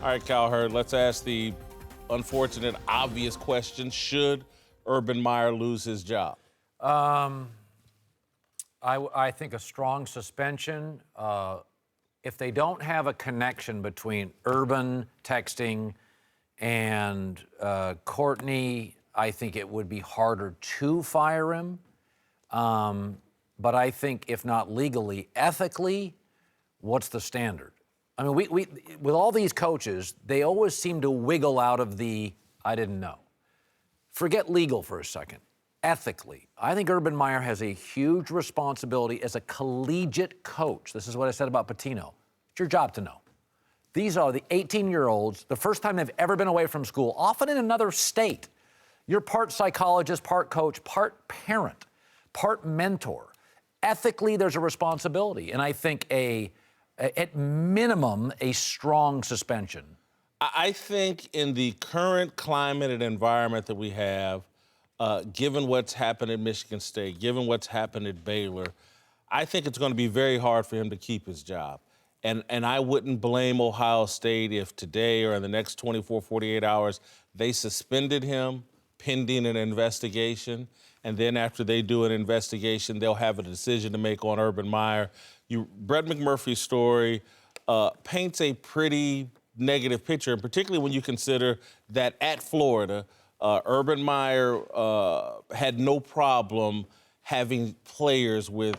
All right, Cowherd, let's ask the unfortunate, obvious question. Should Urban Meyer lose his job? I think a strong suspension. If they don't have a connection between Urban texting and Courtney, I think it would be harder to fire him. But I think if not legally, ethically, what's the standard? I mean, we with all these coaches, they always seem to wiggle out of the I didn't know. Forget legal for a second. Ethically, I think Urban Meyer has a huge responsibility as a collegiate coach. This is what I said about Pitino. It's your job to know. These are the 18-year-olds, the first time they've ever been away from school, often in another state. You're part psychologist, part coach, part parent, part mentor. Ethically, there's a responsibility, and I think at minimum, a strong suspension. I think in the current climate and environment that we have, given what's happened at Michigan State, given what's happened at Baylor, I think it's going to be very hard for him to keep his job. And I wouldn't blame Ohio State if today or in the next 24, 48 hours, they suspended him pending an investigation. And then after they do an investigation, they'll have a decision to make on Urban Meyer. Brett McMurphy's story paints a pretty negative picture, and particularly when you consider that at Florida, Urban Meyer had no problem having players with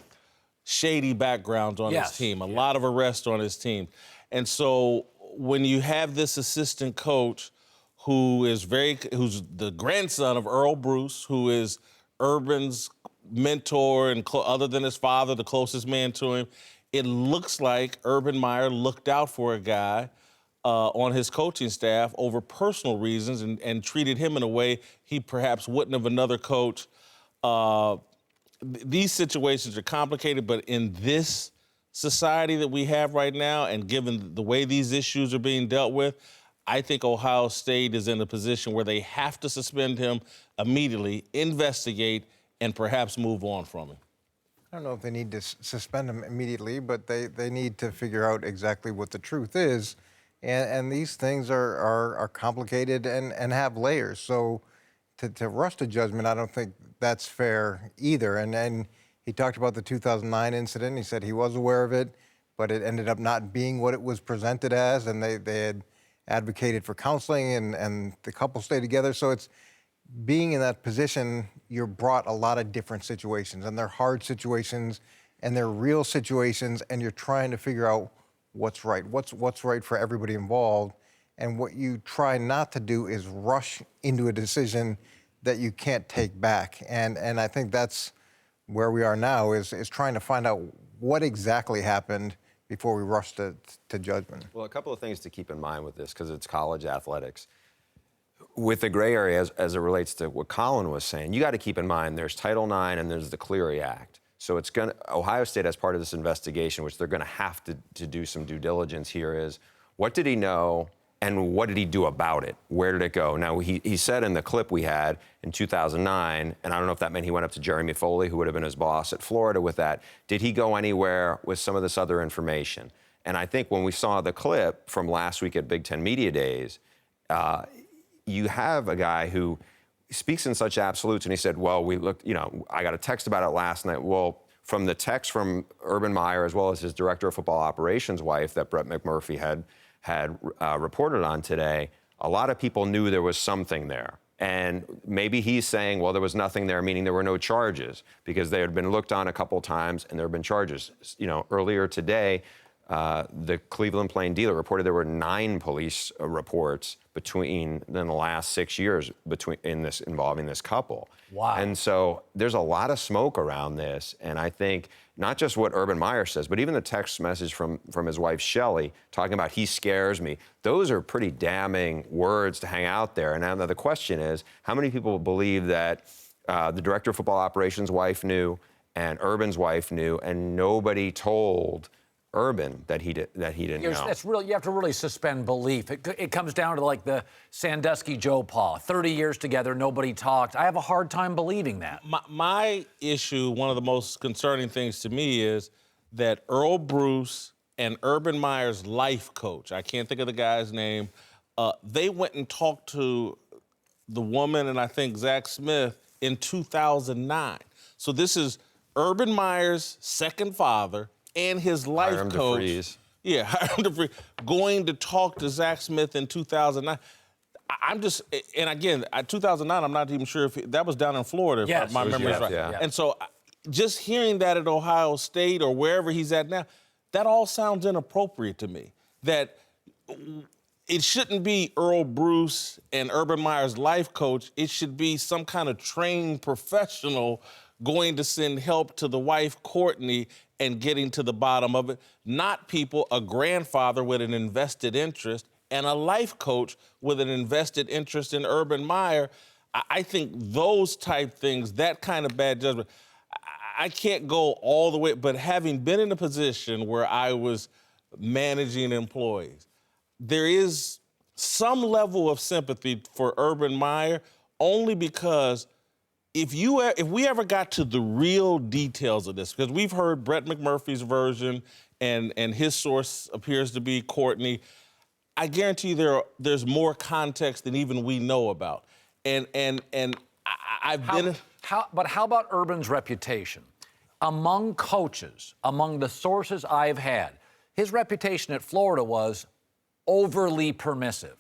shady backgrounds on his team, a lot of arrests on his team. And so when you have this assistant coach who's the grandson of Earl Bruce, who is Urban's mentor and other than his father, the closest man to him, it looks like Urban Meyer looked out for a guy on his coaching staff over personal reasons and treated him in a way he perhaps wouldn't have another coach. These situations are complicated, but in this society that we have right now, and given the way these issues are being dealt with, I think Ohio State is in a position where they have to suspend him immediately, investigate, and perhaps move on from him. I don't know if they need to suspend him immediately, but they need to figure out exactly what the truth is. And these things are complicated and have layers. So to rush to judgment, I don't think that's fair either. And then he talked about the 2009 incident. He said he was aware of it, but it ended up not being what it was presented as. And they had advocated for counseling and the couple stayed together. So it's being in that position, you're brought a lot of different situations, and they're hard situations and they're real situations, and you're trying to figure out what's right, what's right for everybody involved. And what you try not to do is rush into a decision that you can't take back. And I think that's where we are now, is trying to find out what exactly happened before we rush to judgment. Well, a couple of things to keep in mind with this, because it's college athletics. With the gray area as it relates to what Colin was saying, you got to keep in mind there's Title IX and there's the Clery Act. So Ohio State, as part of this investigation, which they're going to have to do some due diligence here, is what did he know and what did he do about it? Where did it go? Now, he said in the clip we had in 2009, and I don't know if that meant he went up to Jeremy Foley, who would have been his boss at Florida with that. Did he go anywhere with some of this other information? And I think when we saw the clip from last week at Big Ten Media Days, you have a guy who speaks in such absolutes, and he said, well, we looked, I got a text about it last night. Well, from the text from Urban Meyer, as well as his director of football operations wife that Brett McMurphy had reported on today, a lot of people knew there was something there. And maybe he's saying, well, there was nothing there, meaning there were no charges, because they had been looked on a couple times and there have been charges. Earlier today, the Cleveland Plain Dealer reported there were 9 police reports in the last 6 years involving this couple. Wow. And so there's a lot of smoke around this, and I think not just what Urban Meyer says, but even the text message from his wife Shelley talking about he scares me. Those are pretty damning words to hang out there. And now the question is, how many people believe that the director of football operations wife knew and Urban's wife knew, and nobody told Urban that he didn't know? That's really, you have to really suspend belief. It comes down to like the Sandusky Joe Paw. 30 years together, nobody talked. I have a hard time believing that. My issue, one of the most concerning things to me, is that Earl Bruce and Urban Meyer's life coach, I can't think of the guy's name, they went and talked to the woman and I think Zach Smith in 2009. So this is Urban Meyer's second father and his life Hiram coach. DeFries. Yeah, Hiram DeFries, going to talk to Zach Smith in 2009. I'm just, and again, 2009, I'm not even sure if that was down in Florida, Yes. if my memory is right. Yeah. And so just hearing that at Ohio State or wherever he's at now, that all sounds inappropriate to me. That it shouldn't be Earl Bruce and Urban Meyer's life coach. It should be some kind of trained professional going to send help to the wife, Courtney, and getting to the bottom of it. Not people, a grandfather with an invested interest and a life coach with an invested interest in Urban Meyer. I think those type things, that kind of bad judgment, I can't go all the way, but having been in a position where I was managing employees, there is some level of sympathy for Urban Meyer, only because if we ever got to the real details of this, because we've heard Brett McMurphy's version and his source appears to be Courtney, I guarantee you there's more context than even we know about. And I've been... But how about Urban's reputation? Among coaches, among the sources I've had, his reputation at Florida was overly permissive.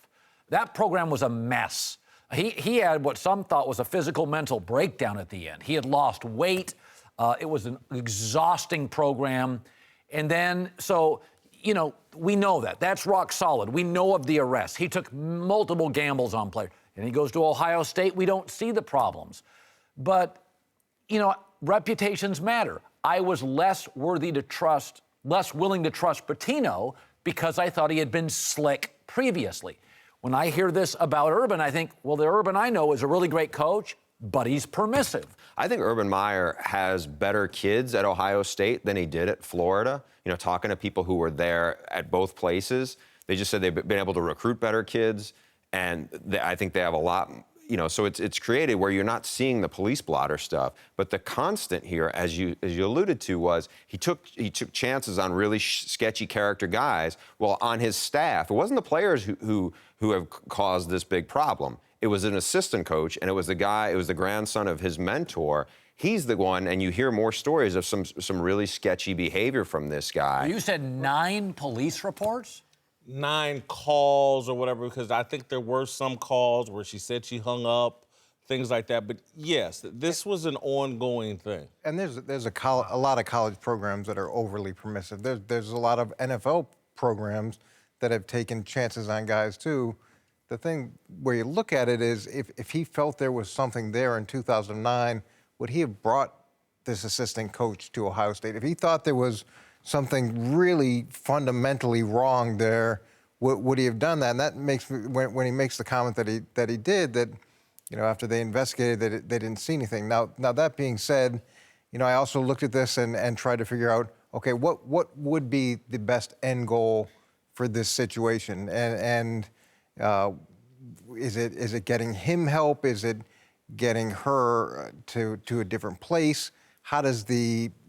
That program was a mess. He had what some thought was a physical mental breakdown at the end. He had lost weight. It was an exhausting program. And then, so, you know, we know that. That's rock solid. We know of the arrest. He took multiple gambles on players. And he goes to Ohio State. We don't see the problems. But, you know, reputations matter. I was less willing to trust Pitino because I thought he had been slick previously. When I hear this about Urban, I think, well, the Urban I know is a really great coach, but he's permissive. I think Urban Meyer has better kids at Ohio State than he did at Florida. You know, talking to people who were there at both places, they just said they've been able to recruit better kids, and I think they have a lot. You know, so it's created where you're not seeing the police blotter stuff. But the constant here, as you alluded to, was he took chances on really sketchy character guys. Well, on his staff, it wasn't the players who have caused this big problem. It was an assistant coach, and it was the grandson of his mentor. He's the one, and you hear more stories of some really sketchy behavior from this guy. You said 9 police reports? 9 calls or whatever, because I think there were some calls where she said she hung up, things like that. But yes, this was an ongoing thing. And there's a lot of college programs that are overly permissive. There's a lot of NFL programs that have taken chances on guys too. The thing where you look at it is if he felt there was something there in 2009, would he have brought this assistant coach to Ohio State? If he thought there was something really fundamentally wrong there, would he have done that? And that makes me, when he makes the comment that he did, that, you know, after they investigated, they didn't see anything. Now that being said, you know, I also looked at this and tried to figure out, okay, what would be the best end goal for this situation? And is it getting him help? Is it getting her to a different place? How does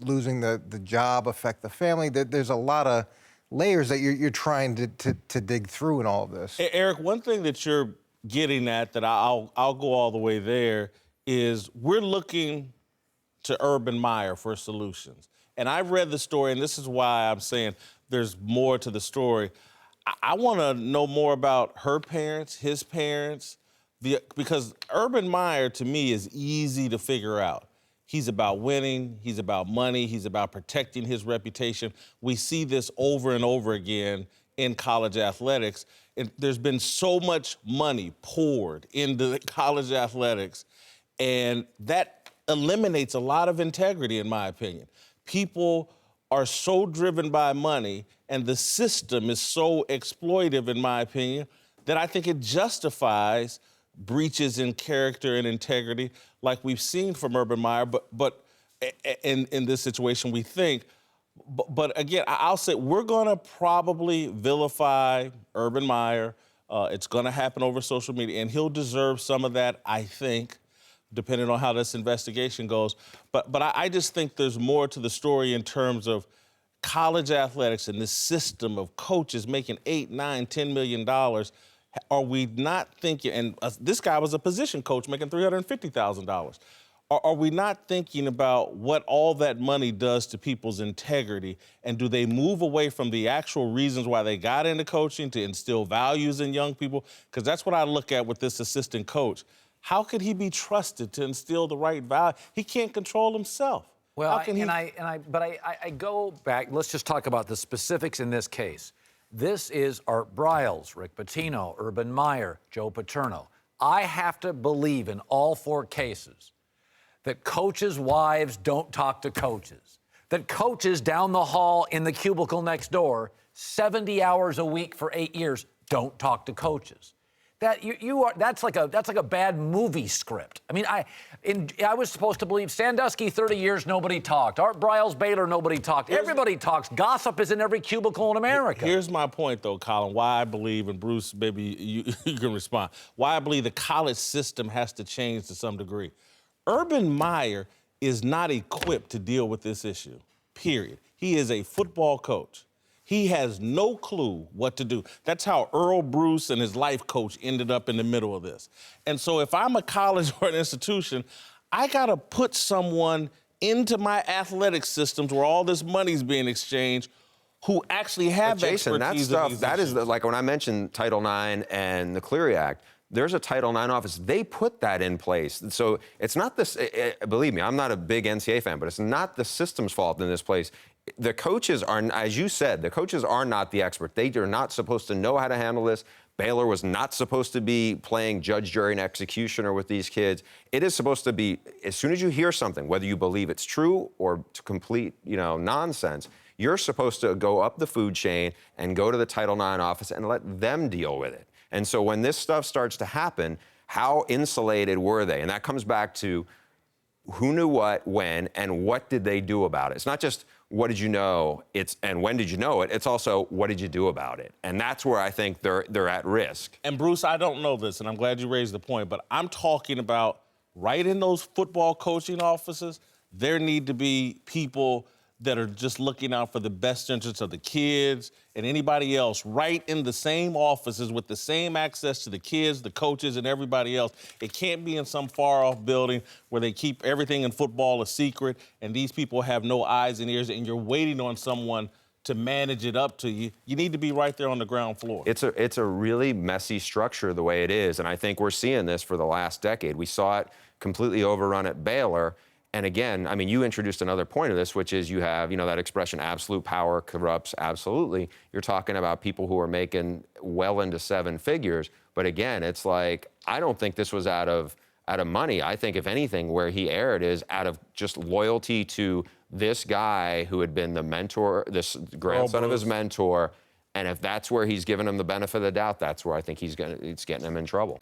losing the job affect the family? There's a lot of layers that you're trying to dig through in all of this. Eric, one thing that you're getting at that I'll go all the way there is we're looking to Urban Meyer for solutions. And I've read the story, and this is why I'm saying there's more to the story. I want to know more about her parents, his parents, because Urban Meyer, to me, is easy to figure out. He's about winning, he's about money, he's about protecting his reputation. We see this over and over again in college athletics. There's been so much money poured into college athletics, and that eliminates a lot of integrity, in my opinion. People are so driven by money, and the system is so exploitive, in my opinion, that I think it justifies breaches in character and integrity like we've seen from Urban Meyer, but in this situation we think. But again, I'll say we're gonna probably vilify Urban Meyer. It's gonna happen over social media, and he'll deserve some of that, I think, depending on how this investigation goes. But I just think there's more to the story in terms of college athletics and this system of coaches making $8, $9, $10 million, are we not thinking, and this guy was a position coach making $350,000. Are we not thinking about what all that money does to people's integrity? And do they move away from the actual reasons why they got into coaching to instill values in young people? Because that's what I look at with this assistant coach. How could he be trusted to instill the right value? He can't control himself. Well, How can I go back. Let's just talk about the specifics in this case. This is Art Briles, Rick Pitino, Urban Meyer, Joe Paterno. I have to believe in all four cases that coaches' wives don't talk to coaches, that coaches down the hall in the cubicle next door, 70 hours a week for 8 years, don't talk to coaches. That's like a bad movie script. I mean, I was supposed to believe Sandusky 30 years, nobody talked. Art Briles, Baylor, nobody talked. Everybody talks. Gossip is in every cubicle in America. Here's my point, though, Colin, why I believe, and Bruce, maybe you can respond, why I believe the college system has to change to some degree. Urban Meyer is not equipped to deal with this issue, period. He is a football coach. He has no clue what to do. That's how Earl Bruce and his life coach ended up in the middle of this. And so if I'm a college or an institution, I gotta put someone into my athletic systems where all this money's being exchanged who actually have Jason, that expertise stuff, in these that issues. is, like when I mentioned Title IX and the Clery Act, there's a Title IX office. They put that in place. So it's not this, believe me, I'm not a big NCAA fan, but it's not the system's fault in this place. The coaches are, as you said, the coaches are not the expert. They are not supposed to know how to handle this. Baylor was not supposed to be playing judge, jury, and executioner with these kids. It is supposed to be, as soon as you hear something, whether you believe it's true or complete, nonsense, you're supposed to go up the food chain and go to the Title IX office and let them deal with it. And so when this stuff starts to happen, how insulated were they? And that comes back to who knew what, when, and what did they do about it? It's not just what did you know, and when did you know it? It's also what did you do about it? And that's where I think they're at risk. And Bruce, I don't know this, and I'm glad you raised the point, but I'm talking about right in those football coaching offices, there need to be people that are just looking out for the best interests of the kids and anybody else right in the same offices with the same access to the kids, the coaches, and everybody else. It can't be in some far-off building where they keep everything in football a secret and these people have no eyes and ears and you're waiting on someone to manage it up to you. You need to be right there on the ground floor. It's a really messy structure the way it is, and I think we're seeing this for the last decade. We saw it completely overrun at Baylor. And again, I mean, you introduced another point of this, which is you have, that expression, absolute power corrupts absolutely. You're talking about people who are making well into seven figures. But again, it's like, I don't think this was out of money. I think, if anything, where he erred is out of just loyalty to this guy who had been the mentor, this grandson of his mentor. And if that's where he's given him the benefit of the doubt, that's where I think it's getting him in trouble.